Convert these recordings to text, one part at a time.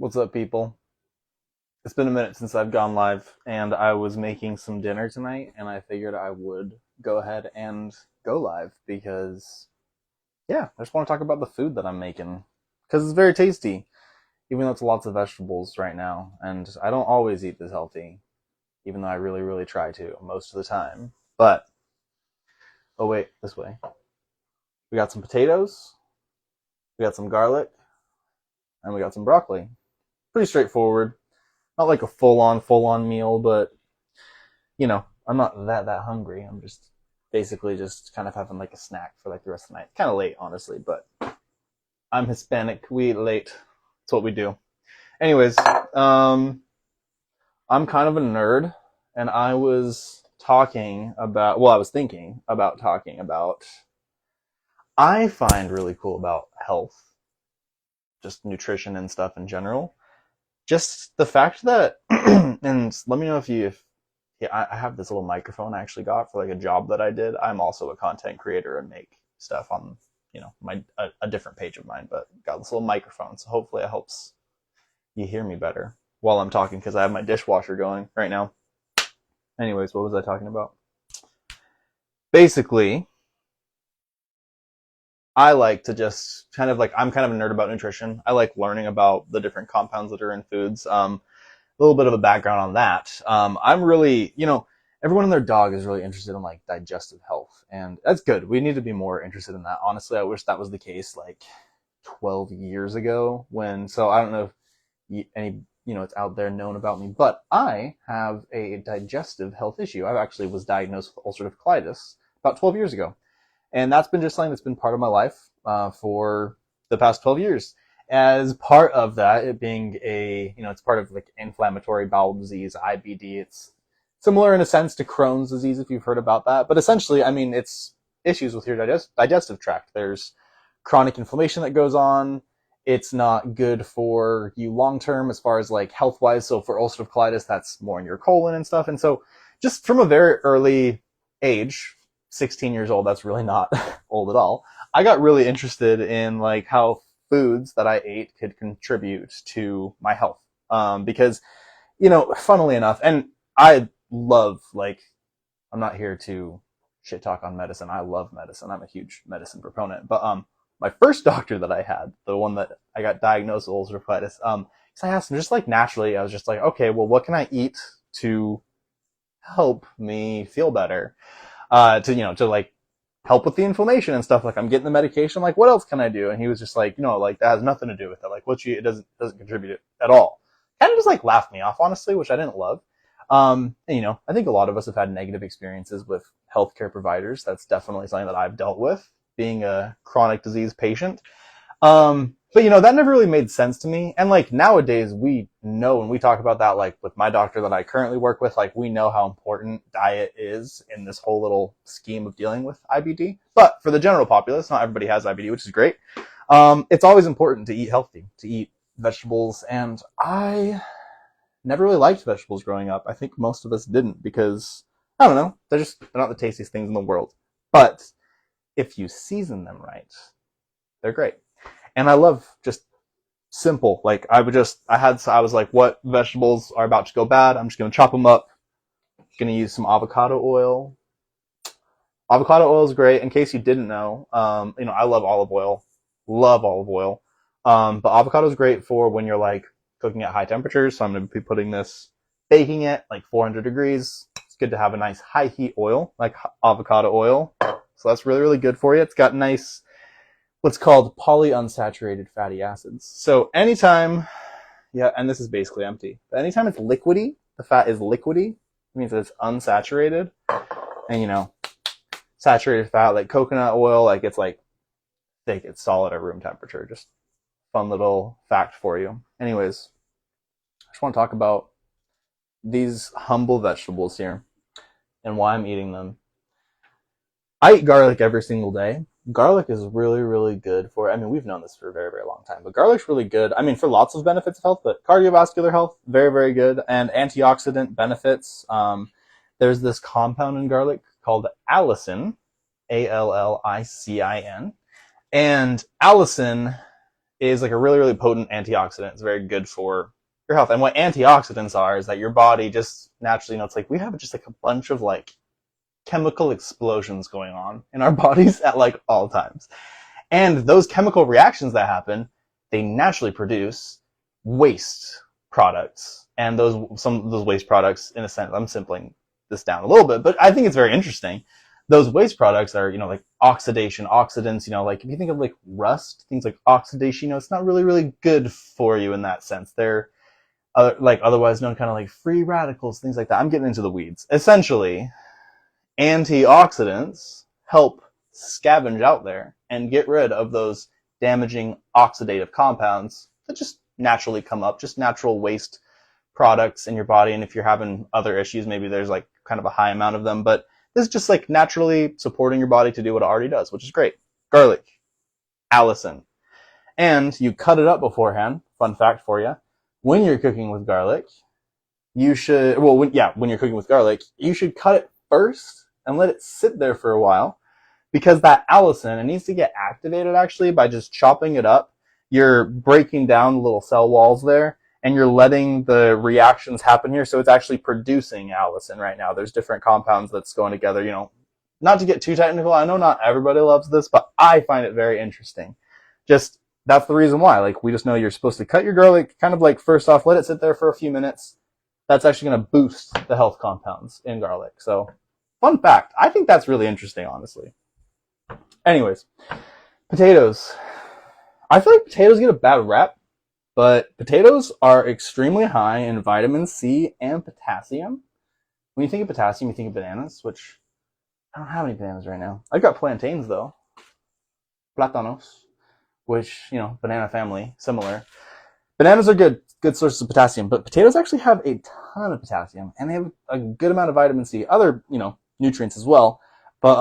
What's up, people? It's been a minute since I've gone live, and I was making some dinner tonight, and I figured I would go ahead and go live because, yeah, I just want to talk about the food that I'm making because it's very tasty, even though it's lots of vegetables right now, and I don't always eat this healthy, even though I really, really try to most of the time. But, oh wait, this way. We got some potatoes, we got some garlic, and we got some broccoli. Pretty straightforward. Not like a full on meal, but I'm not that hungry. I'm just basically just kind of having like a snack for like the rest of the night. Kind of late, honestly, but I'm Hispanic. We eat late. That's what we do. Anyways, I'm kind of a nerd, and I was thinking about talking about. I find really cool about health, just nutrition and stuff in general. Just the fact that, and let me know if yeah, I have this little microphone I actually got for like a job that I did. I'm also a content creator and make stuff on, my a different page of mine, but got this little microphone, so hopefully it helps you hear me better while I'm talking because I have my dishwasher going right now. Anyways, what was I talking about? Basically, I like to just kind of like I'm kind of a nerd about nutrition. I like learning about the different compounds that are in foods. A little bit of a background on that. I'm really, everyone and their dog is really interested in like digestive health, and that's good. We need to be more interested in that. Honestly, I wish that was the case like 12 years ago. So I don't know if any, it's out there known about me, but I have a digestive health issue. I actually was diagnosed with ulcerative colitis about 12 years ago, and that's been just something that's been part of my life for the past 12 years. As part of that, it being it's part of like inflammatory bowel disease, IBD. It's similar in a sense to Crohn's disease, if you've heard about that. But essentially, I mean, it's issues with your digestive tract. There's chronic inflammation that goes on. It's not good for you long term as far as like health wise. So for ulcerative colitis, that's more in your colon and stuff. And so just from a very early age, 16 years old, that's really not old at all. I got really interested in like how foods that I ate could contribute to my health. Because, funnily enough, and I love, like, I'm not here to shit talk on medicine. I love medicine. I'm a huge medicine proponent. But my first doctor that I had, the one that I got diagnosed with ulcerative colitis, so I asked him just like naturally, I was just like, okay, well, what can I eat to help me feel better? To like help with the inflammation and stuff. Like I'm getting the medication. Like what else can I do? And he was just like, like that has nothing to do with it. Like it doesn't contribute at all. Kind of just like laughed me off, honestly, which I didn't love. And, I think a lot of us have had negative experiences with healthcare providers. That's definitely something that I've dealt with being a chronic disease patient. But that never really made sense to me. And like nowadays we know when we talk about that, like with my doctor that I currently work with, like we know how important diet is in this whole little scheme of dealing with IBD. But for the general populace, not everybody has IBD, which is great. It's always important to eat healthy, to eat vegetables. And I never really liked vegetables growing up. I think most of us didn't because I don't know, they're not the tastiest things in the world. But if you season them right, they're great. And I love just simple. Like I was like, what vegetables are about to go bad? I'm just going to chop them up. Going to use some avocado oil. Avocado oil is great. In case you didn't know, I love olive oil. Love olive oil. But avocado is great for when you're like cooking at high temperatures. So I'm going to be baking it like 400 degrees. It's good to have a nice high heat oil like avocado oil. So that's really, really good for you. It's got nice what's called polyunsaturated fatty acids. So anytime, yeah, and this is basically empty, but anytime it's liquidy, the fat is liquidy, it means that it's unsaturated. And saturated fat like coconut oil, like it's like thick, it's solid at room temperature. Just fun little fact for you. Anyways, I just want to talk about these humble vegetables here and why I'm eating them. I eat garlic every single day. Garlic is really, really good we've known this for a very, very long time, but garlic's really good. For lots of benefits of health, but cardiovascular health, very, very good. And antioxidant benefits. There's this compound in garlic called allicin, Allicin. And allicin is like a really, really potent antioxidant. It's very good for your health. And what antioxidants are is that your body just naturally, it's like we have just like a bunch of like chemical explosions going on in our bodies at like all times. And those chemical reactions that happen, they naturally produce waste products. And some of those waste products, in a sense, I'm simpling this down a little bit, but I think it's very interesting. Those waste products are, like oxidation, oxidants, like if you think of like rust, things like oxidation, it's not really, really good for you in that sense. They're like otherwise known kind of like free radicals, things like that. I'm getting into the weeds. Essentially, antioxidants help scavenge out there and get rid of those damaging oxidative compounds that just naturally come up, just natural waste products in your body. And if you're having other issues, maybe there's like kind of a high amount of them, but this is just like naturally supporting your body to do what it already does, which is great. Garlic, allicin. And you cut it up beforehand. Fun fact for you. When you're cooking with garlic, you should, when you're cooking with garlic, you should cut it first and let it sit there for a while, because that allicin, it needs to get activated actually by just chopping it up. You're breaking down the little cell walls there, and you're letting the reactions happen here. So it's actually producing allicin right now. There's different compounds that's going together, not to get too technical. I know not everybody loves this, but I find it very interesting. Just, that's the reason why. Like, we just know you're supposed to cut your garlic, kind of like first off, let it sit there for a few minutes. That's actually going to boost the health compounds in garlic. So, fun fact. I think that's really interesting, honestly. Anyways, potatoes. I feel like potatoes get a bad rap, but potatoes are extremely high in vitamin C and potassium. When you think of potassium, you think of bananas, which I don't have any bananas right now. I've got plantains, though. Plátanos, which, banana family, similar. Bananas are good sources of potassium, but potatoes actually have a ton of potassium, and they have a good amount of vitamin C, other, nutrients as well. But,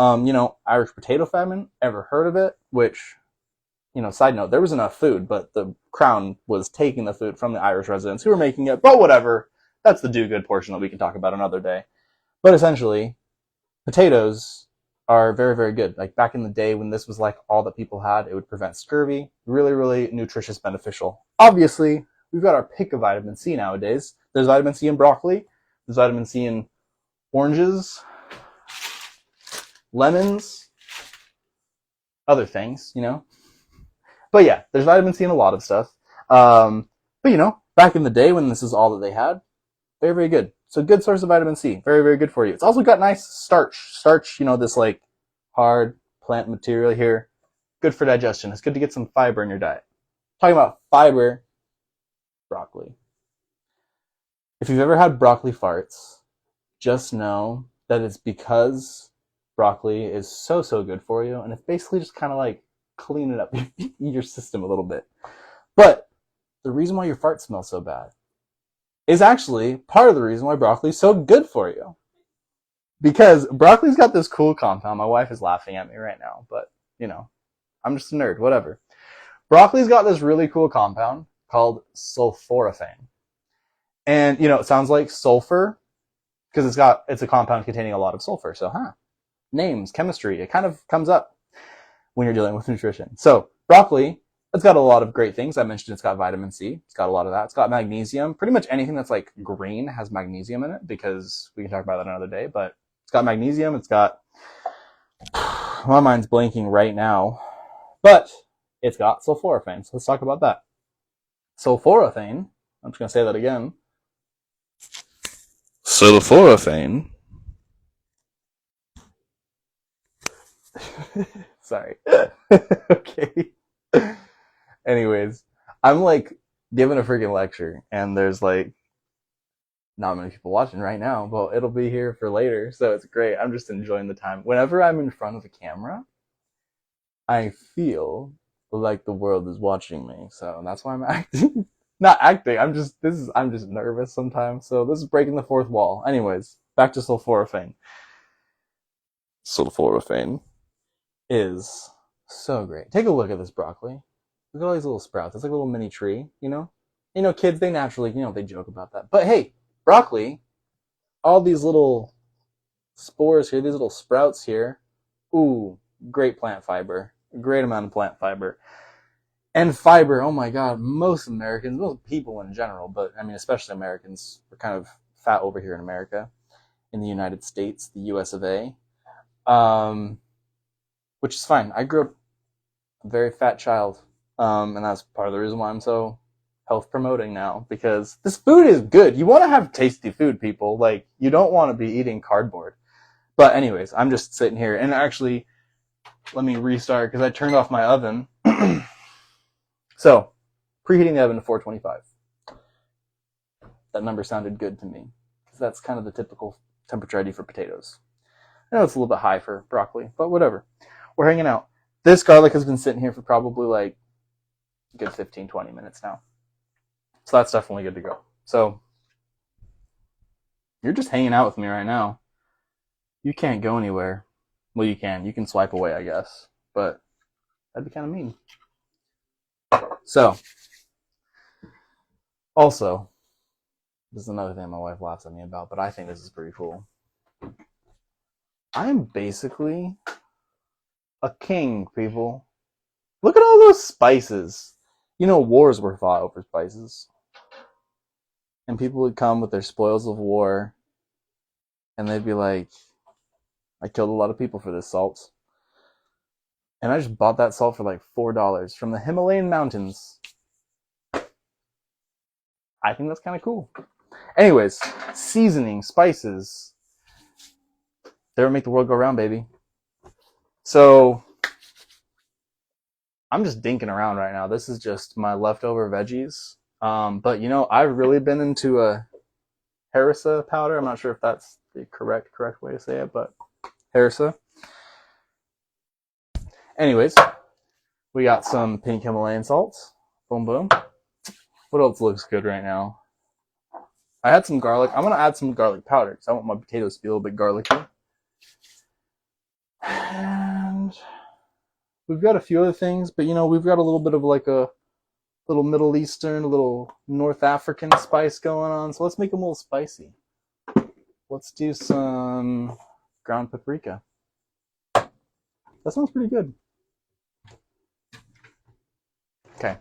Irish potato famine, ever heard of it? Which, side note, there was enough food, but the crown was taking the food from the Irish residents who were making it, but whatever. That's the do-good portion that we can talk about another day. But essentially, potatoes are very, very good. Like back in the day when this was like all that people had, it would prevent scurvy. Really, really nutritious, beneficial. Obviously, we've got our pick of vitamin C nowadays. There's vitamin C in broccoli. There's vitamin C in oranges, lemons, other things, But yeah, there's vitamin C in a lot of stuff. But back in the day when this is all that they had, very, very good. So good source of vitamin C. Very, very good for you. It's also got nice starch. Starch, this like hard plant material here. Good for digestion. It's good to get some fiber in your diet. Talking about fiber, broccoli. If you've ever had broccoli farts, just know that it's because broccoli is so, so good for you. And it's basically just kind of like cleaning up your system a little bit. But the reason why your farts smell so bad is actually part of the reason why broccoli is so good for you. Because broccoli's got this cool compound. My wife is laughing at me right now, but, I'm just a nerd, whatever. Broccoli's got this really cool compound called sulforaphane. And, it sounds like sulfur because it's a compound containing a lot of sulfur. So, names, chemistry, it kind of comes up when you're dealing with nutrition. So, broccoli, it's got a lot of great things. I mentioned it's got vitamin C. It's got a lot of that. It's got magnesium. Pretty much anything that's like green has magnesium in it, because we can talk about that another day. But it's got magnesium. It's got, my mind's blanking right now, but it's got sulforaphane. So let's talk about that. Sulforaphane, I'm just going to say that again. Sulforaphane. Sorry. Okay. Anyways, I'm like giving a freaking lecture, and there's like not many people watching right now, but it'll be here for later, so it's great. I'm just enjoying the time. Whenever I'm in front of a camera, I feel like the world is watching me, so that's why I'm acting. Not acting. I'm just nervous sometimes, so this is breaking the fourth wall. Anyways, back to sulforaphane. Sulforaphane is so great. Take a look at this broccoli. Look at all these little sprouts. It's like a little mini tree, kids, they naturally, they joke about that. But hey, broccoli, all these little spores here, these little sprouts here, ooh, great plant fiber. Great amount of plant fiber. And fiber. Oh my God, most Americans, most people in general, but I mean especially Americans, we're kind of fat over here in America, in the United States, the U.S. of A. Um, which is fine. I grew up a very fat child, and that's part of the reason why I'm so health promoting now, because this food is good. You want to have tasty food, people. Like, you don't want to be eating cardboard. But anyways, I'm just sitting here, and actually, let me restart because I turned off my oven. So, preheating the oven to 425. That number sounded good to me because that's kind of the typical temperature I do for potatoes. I know it's a little bit high for broccoli, but whatever. We're hanging out. This garlic has been sitting here for probably like a good 15, 20 minutes now. So that's definitely good to go. So you're just hanging out with me right now. You can't go anywhere. Well, you can. You can swipe away, I guess. But that'd be kind of mean. So, also, this is another thing my wife laughs at me about, but I think this is pretty cool. I'm basically a king, people. Look at all those spices. You know, wars were fought over spices. And people would come with their spoils of war, and they'd be like, I killed a lot of people for this salt. And I just bought that salt for like $4 from the Himalayan mountains. I think that's kind of cool. Anyways, seasoning, spices. They would make the world go round, baby. So, I'm just dinking around right now. This is just my leftover veggies. But, you know, I've really been into a harissa powder. I'm not sure if that's the correct way to say it, but harissa. Anyways, we got some pink Himalayan salts. Boom, boom. What else looks good right now? I had some garlic. I'm going to add some garlic powder because I want my potatoes to be a little bit garlicky. And we've got a few other things, but you know, we've got a little bit of like a little Middle Eastern, a little North African spice going on. So let's make them a little spicy. Let's do some ground paprika. That sounds pretty good. Okay.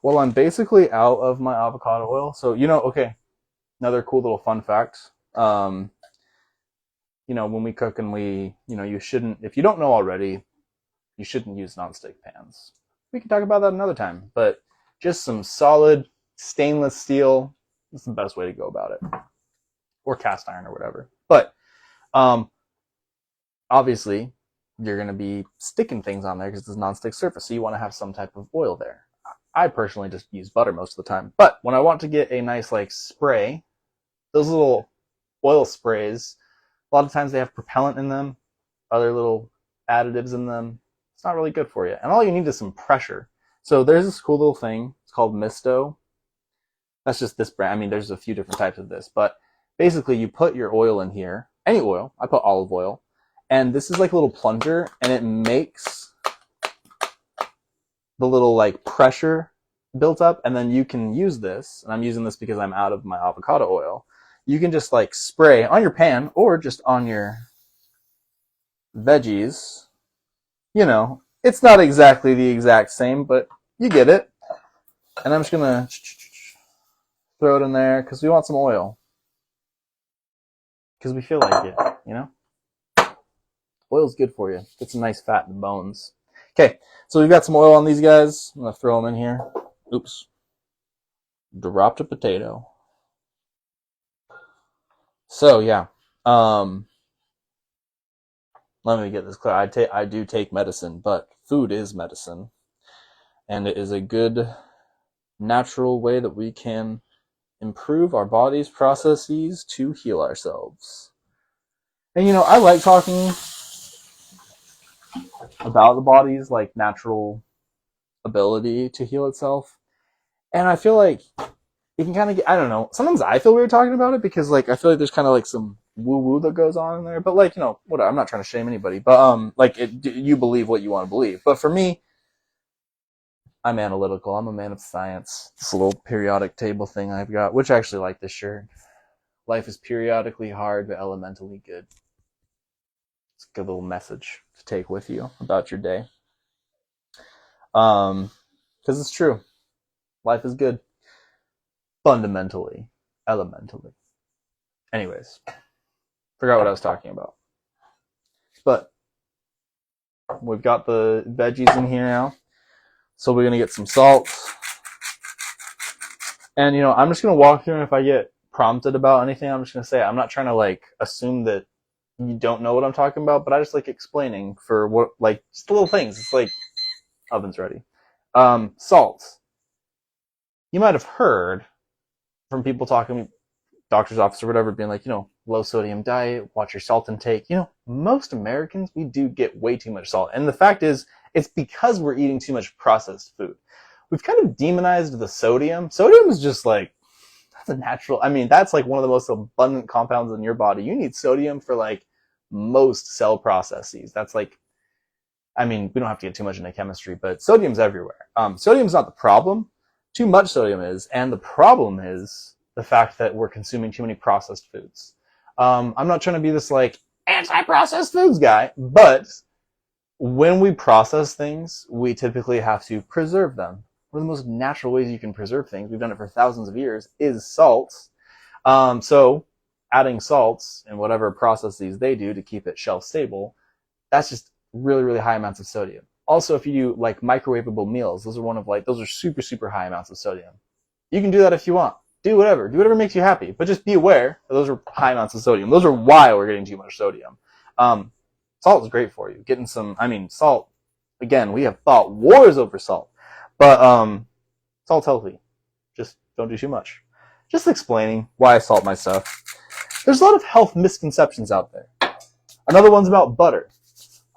Well, I'm basically out of my avocado oil. So, you know, okay, another cool little fun fact. You know, when we cook and you shouldn't, if you don't know already, you shouldn't use nonstick pans. We can talk about that another time, but just some solid stainless steel is the best way to go about it. Or cast iron or whatever. But, obviously, you're going to be sticking things on there because it's a nonstick surface, so you want to have some type of oil there. I personally just use butter most of the time. But when I want to get a nice like spray, those little oil sprays, a lot of times they have propellant in them, other little additives in them. It's not really good for you. And all you need is some pressure. So there's this cool little thing. It's called Misto. That's just this brand. I mean, there's a few different types of this. But basically, you put your oil in here. Any oil. I put olive oil. And this is like a little plunger. And it makes the little like pressure built up. And then you can use this. And I'm using this because I'm out of my avocado oil. You can just like spray on your pan or just on your veggies. You know, it's not exactly the exact same, but you get it. And I'm just going to throw it in there because we want some oil. Because we feel like it, you know? Oil's good for you. Get some nice fat in the bones. Okay, so we've got some oil on these guys. I'm going to throw them in here. Oops. Dropped a potato. So, yeah. Let me get this clear. I do take medicine, but food is medicine. And it is a good, natural way that we can improve our body's processes to heal ourselves. And, you know, I like talking about the body's, like, natural ability to heal itself. And I feel like it can kind of get, I don't know, sometimes I feel weird talking about it because, like, I feel like there's kind of, like, some woo-woo that goes on in there. But, like, you know, whatever, I'm not trying to shame anybody. But, like, you believe what you want to believe. But for me, I'm analytical. I'm a man of science. This little periodic table thing I've got, which I actually like this shirt. Life is periodically hard, but elementally good. It's a good little message to take with you about your day. Because it's true. Life is good. Fundamentally. Elementally. Anyways. Forgot what I was talking about. But we've got the veggies in here now. So we're going to get some salt. And, I'm just going to walk through, and if I get prompted about anything, I'm just going to say it. I'm not trying to, assume that you don't know what I'm talking about, but I just like explaining for what, just the little things. It's like, oven's ready. Salt. You might have heard from people talking, doctor's office or whatever, being like, low sodium diet, watch your salt intake. Most Americans, we do get way too much salt. And the fact is, it's because we're eating too much processed food. We've kind of demonized the sodium. Sodium is just that's a natural, that's one of the most abundant compounds in your body. You need sodium for most cell processes. That's we don't have to get too much into chemistry, but sodium's everywhere. Sodium's not the problem. Too much sodium is. And the problem is the fact that we're consuming too many processed foods. I'm not trying to be this anti-processed foods guy, but when we process things, we typically have to preserve them. One of the most natural ways you can preserve things, we've done it for thousands of years, is salts. So adding salts in whatever processes they do to keep it shelf stable, that's just really, really high amounts of sodium. Also, if you do microwavable meals, those are super, super high amounts of sodium. You can do that if you want. Do whatever makes you happy, but just be aware that those are high amounts of sodium. Those are why we're getting too much sodium. Salt is great for you. Getting salt, again, we have fought wars over salt, but salt's healthy. Just don't do too much. Just explaining why I salt my stuff. There's a lot of health misconceptions out there. Another one's about butter.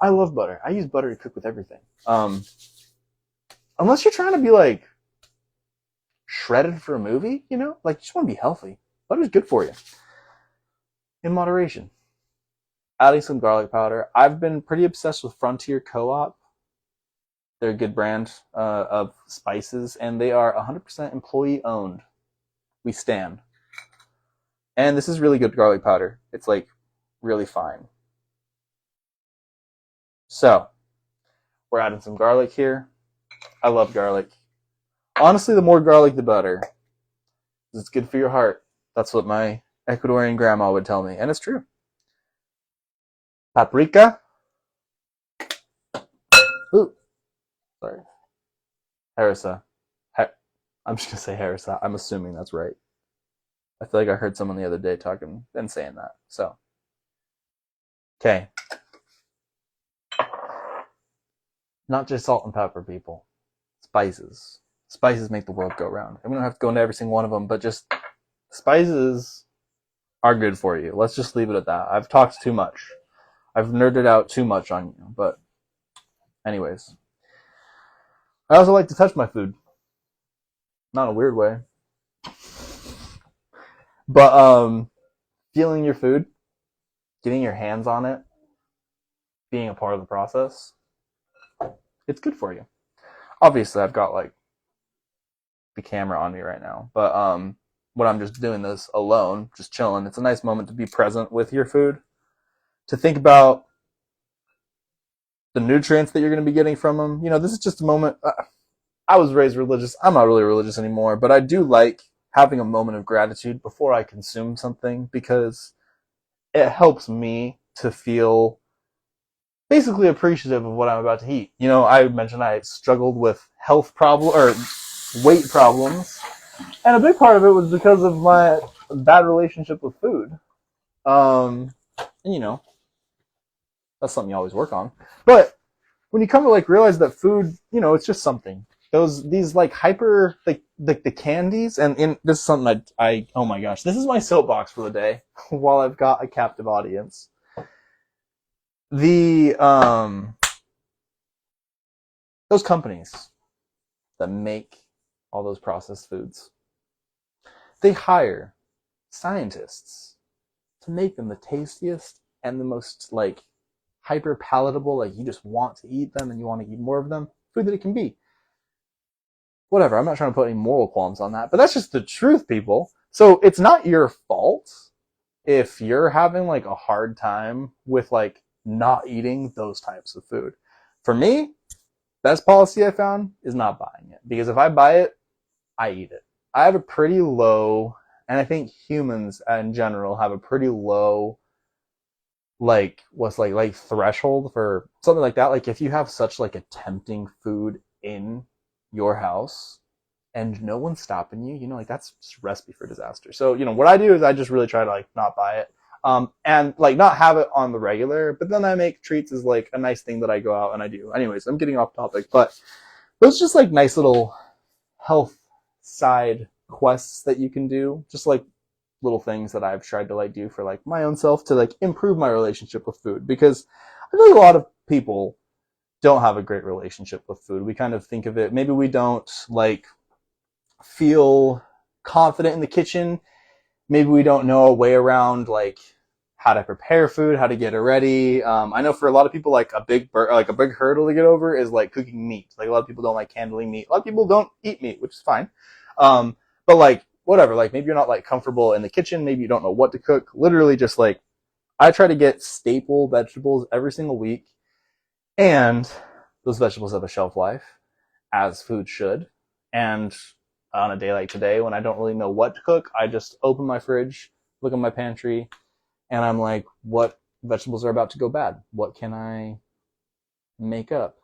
I love butter. I use butter to cook with everything. Unless you're trying to be shredded for a movie, you just want to be healthy. Butter's good for you. In moderation. Adding some garlic powder. I've been pretty obsessed with Frontier Co-op. They're a good brand of spices, and they are 100% employee owned. We stand. And this is really good garlic powder. It's really fine. So, we're adding some garlic here. I love garlic. Honestly, the more garlic, the better. It's good for your heart. That's what my Ecuadorian grandma would tell me, and it's true. Paprika. Ooh. Sorry. Harissa. I'm just going to say harissa. I'm assuming that's right. I feel like I heard someone the other day talking and saying that. So. Okay. Not just salt and pepper, people. Spices. Spices make the world go round. And we don't have to go into every single one of them, but just spices are good for you. Let's just leave it at that. I've talked too much. I've nerded out too much on you, but anyways. I also like to touch my food. Not in a weird way. But feeling your food, getting your hands on it, being a part of the process, it's good for you. Obviously, I've got the camera on me right now, but when I'm just doing this alone, just chilling, it's a nice moment to be present with your food, to think about the nutrients that you're going to be getting from them. This is just a moment. I was raised religious. I'm not really religious anymore, but I do like having a moment of gratitude before I consume something, because it helps me to feel basically appreciative of what I'm about to eat. I mentioned I struggled with health problems or weight problems, and a big part of it was because of my bad relationship with food. And that's something you always work on. But when you come to realize that food, it's just something. These hyper the candies, and this is something I oh my gosh, this is my soapbox for the day while I've got a captive audience. Those companies that make all those processed foods, they hire scientists to make them the tastiest and the most hyper palatable, you just want to eat them and you want to eat more of them, food that it can be. Whatever, I'm not trying to put any moral qualms on that, but that's just the truth, people. So it's not your fault if you're having a hard time with not eating those types of food. For me, Best policy I found is not buying it, because if I buy it, I eat it. I have a pretty low, and I think humans in general have a pretty low, like, what's like threshold for something like that. Like, if you have such like a tempting food in your house and no one's stopping you, like, that's just a recipe for disaster. So, what I do is I just really try to like not buy it. And like not have it on the regular, but then I make treats as like a nice thing that I go out and I do. Anyways, I'm getting off topic, but those just like nice little health side quests that you can do, just like little things that I've tried to like do for like my own self to like improve my relationship with food, because I feel like a lot of people don't have a great relationship with food. We kind of think of it, maybe we don't like feel confident in the kitchen. Maybe we don't know a way around like how to prepare food, how to get it ready. I know for a lot of people, like a big hurdle to get over is like cooking meat. Like a lot of people don't like handling meat. A lot of people don't eat meat, which is fine. But like whatever, like maybe you're not like comfortable in the kitchen. Maybe you don't know what to cook. Literally just like I try to get staple vegetables every single week, and those vegetables have a shelf life, as food should. And on a day like today, when I don't really know what to cook, I just open my fridge, look at my pantry, and I'm like, what vegetables are about to go bad? What can I make up?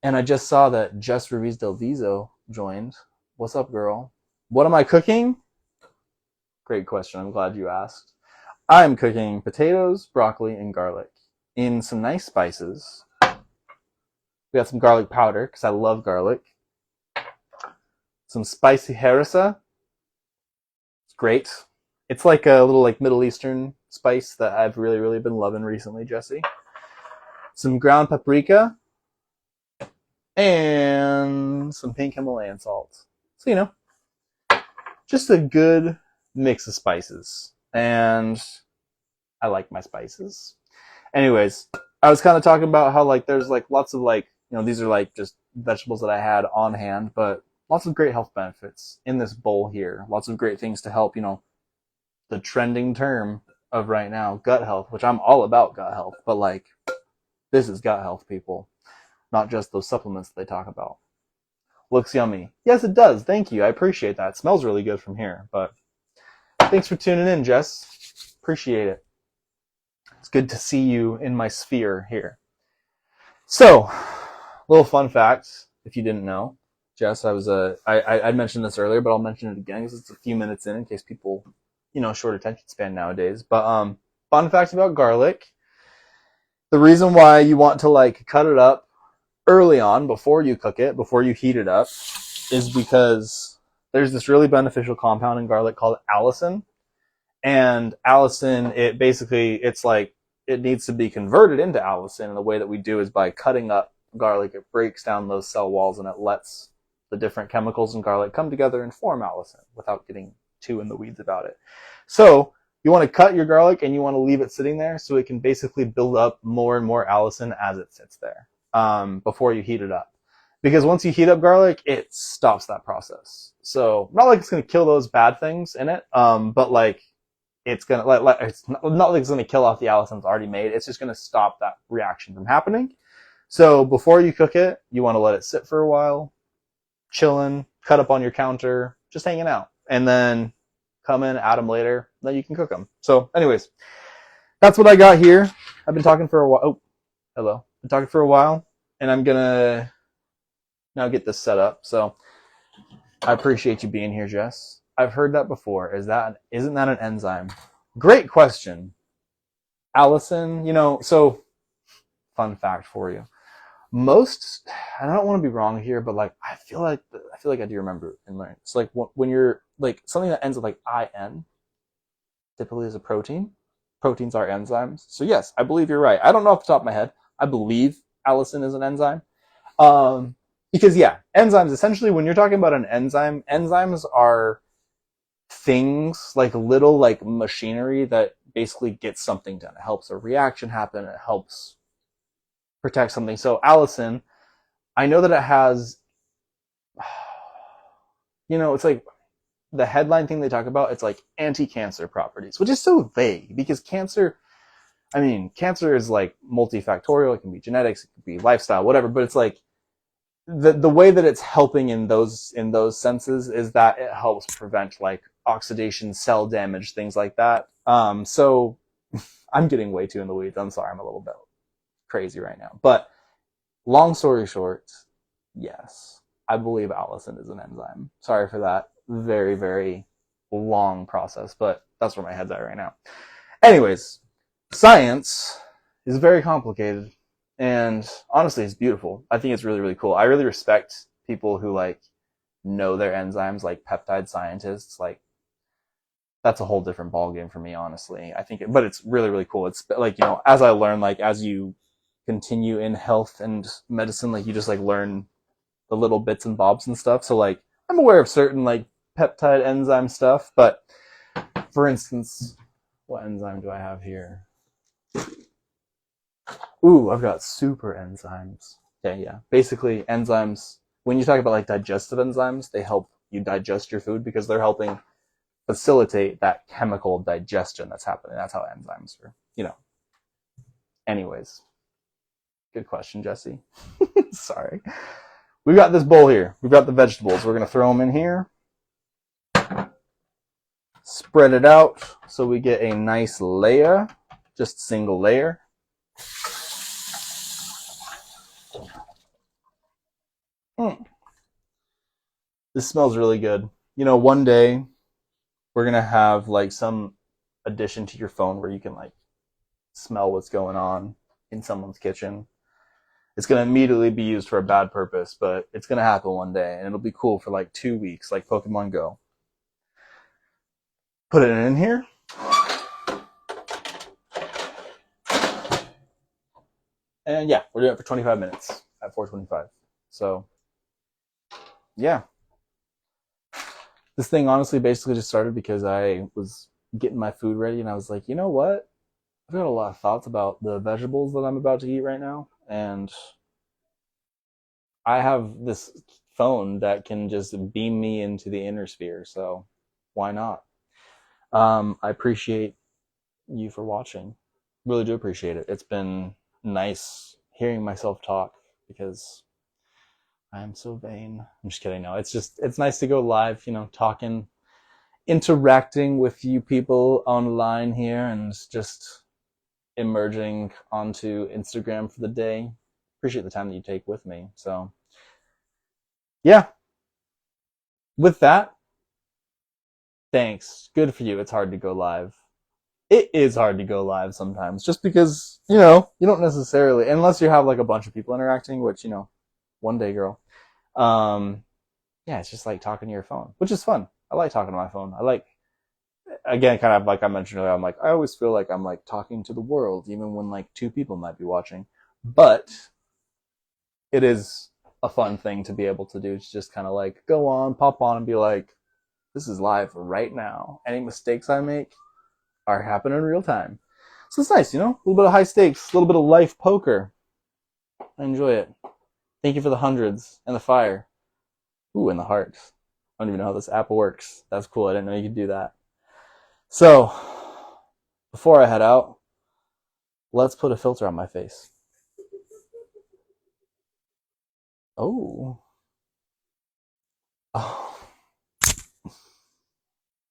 And I just saw that Jess Ruiz Del Vizo joined. What's up, girl? What am I cooking? Great question. I'm glad you asked. I'm cooking potatoes, broccoli, and garlic in some nice spices. We got some garlic powder, because I love garlic. Some spicy harissa. It's great. It's like a little like Middle Eastern spice that I've really, really been loving recently, Jesse. Some ground paprika. And some pink Himalayan salt. So, just a good mix of spices. And I like my spices. Anyways, I was kind of talking about how like there's like lots of like, these are like just vegetables that I had on hand, but lots of great health benefits in this bowl here. Lots of great things to help, the trending term of right now, gut health, which I'm all about gut health, but like this is gut health, people, not just those supplements they talk about. Looks yummy. Yes, it does. Thank you. I appreciate that. It smells really good from here, but thanks for tuning in, Jess. Appreciate it. It's good to see you in my sphere here. So, little fun fact, if you didn't know, Jess, I mentioned this earlier, but I'll mention it again because it's a few minutes in case people, short attention span nowadays. But fun fact about garlic: the reason why you want to like cut it up early on before you cook it, before you heat it up, is because there's this really beneficial compound in garlic called allicin. And allicin, it's like it needs to be converted into allicin, and the way that we do is by cutting up garlic. It breaks down those cell walls and it lets the different chemicals in garlic come together and form allicin without getting too in the weeds about it. So you want to cut your garlic and you want to leave it sitting there so it can basically build up more and more allicin as it sits there before you heat it up. Because once you heat up garlic, it stops that process. So not like it's going to kill those bad things in it, but like it's going to it's not like it's going to kill off the allicin it's already made. It's just going to stop that reaction from happening. So before you cook it, you want to let it sit for a while, chilling, cut up on your counter, just hanging out. And then come in, add them later, then you can cook them. So anyways, that's what I got here. I've been talking for a while. Oh, hello. Been talking for a while, and I'm going to now get this set up. So I appreciate you being here, Jess. I've heard that before. Isn't that an enzyme? Great question. Allicin, so fun fact for you. Most, and I don't want to be wrong here, but like I feel like I do remember and learn. It's like when you're like something that ends with like IN, typically is a protein. Proteins are enzymes. So yes, I believe you're right. I don't know off the top of my head. I believe allicin is an enzyme. Because yeah, enzymes, essentially when you're talking about an enzyme, enzymes are things like little like machinery that basically gets something done. It helps a reaction happen. It helps protect something. So allicin, I know that it has, it's like the headline thing they talk about, it's like anti-cancer properties, which is so vague because cancer is like multifactorial. It can be genetics, it can be lifestyle, whatever, but it's like the way that it's helping in those senses is that it helps prevent like oxidation, cell damage, things like that. So I'm getting way too in the weeds. I'm sorry, I'm a little bit crazy right now. But long story short, yes, I believe allicin is an enzyme. Sorry for that very, very long process, but that's where my head's at right now. Anyways, science is very complicated, and honestly, it's beautiful. I think it's really, really cool. I really respect people who like know their enzymes, like peptide scientists. Like that's a whole different ballgame for me, honestly. I think, but it's really, really cool. It's like, you know, as I learn, like as you continue in health and medicine, like you just like learn the little bits and bobs and stuff. So like I'm aware of certain like peptide enzyme stuff, but for instance, what enzyme do I have here? Ooh, I've got super enzymes. Okay, yeah. Basically, enzymes, when you talk about like digestive enzymes, they help you digest your food because they're helping facilitate that chemical digestion that's happening. That's how enzymes are, you know. Anyways, good question, Jesse. Sorry. We've got this bowl here. We've got the vegetables. We're going to throw them in here. Spread it out so we get a nice layer, just single layer. This smells really good. You know, one day we're going to have like some addition to your phone where you can like smell what's going on in someone's kitchen. It's going to immediately be used for a bad purpose, but it's going to happen one day and it'll be cool for like 2 weeks, like Pokemon Go. Put it in here. And yeah, we're doing it for 25 minutes at 425. So, yeah. This thing honestly basically just started because I was getting my food ready and I was like, you know what? I've got a lot of thoughts about the vegetables that I'm about to eat right now. And I have this phone that can just beam me into the inner sphere. So why not? I appreciate you for watching. Really do appreciate it. It's been nice hearing myself talk because I am so vain. I'm just kidding. No, it's nice to go live, you know, talking, interacting with you people online here and just emerging onto Instagram for the day. Appreciate the time that you take with me. So, yeah. With that, thanks. Good for you. It's hard to go live. It is hard to go live sometimes just because, you know, you don't necessarily, unless you have like a bunch of people interacting, which, you know, one day, girl. Yeah, it's just like talking to your phone, which is fun. I like talking to my phone. I like, again, kind of like I mentioned earlier, I'm like, I always feel like I'm like talking to the world, even when like 2 people might be watching. But it is a fun thing to be able to do. To just kind of like go on, pop on, and be like, this is live right now. Any mistakes I make are happening in real time. So it's nice, you know? A little bit of high stakes, a little bit of life poker. I enjoy it. Thank you for the hundreds and the fire. Ooh, and the hearts. I don't even know how this app works. That's cool. I didn't know you could do that. So, before I head out, let's put a filter on my face. Oh. Oh.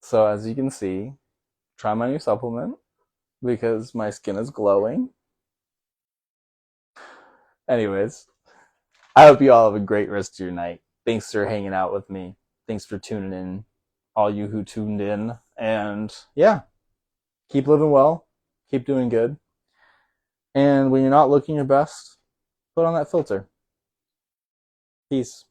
So, as you can see, try my new supplement because my skin is glowing. Anyways, I hope you all have a great rest of your night. Thanks for hanging out with me. Thanks for tuning in, all you who tuned in. And yeah, keep living well, keep doing good. And when you're not looking your best, put on that filter. Peace.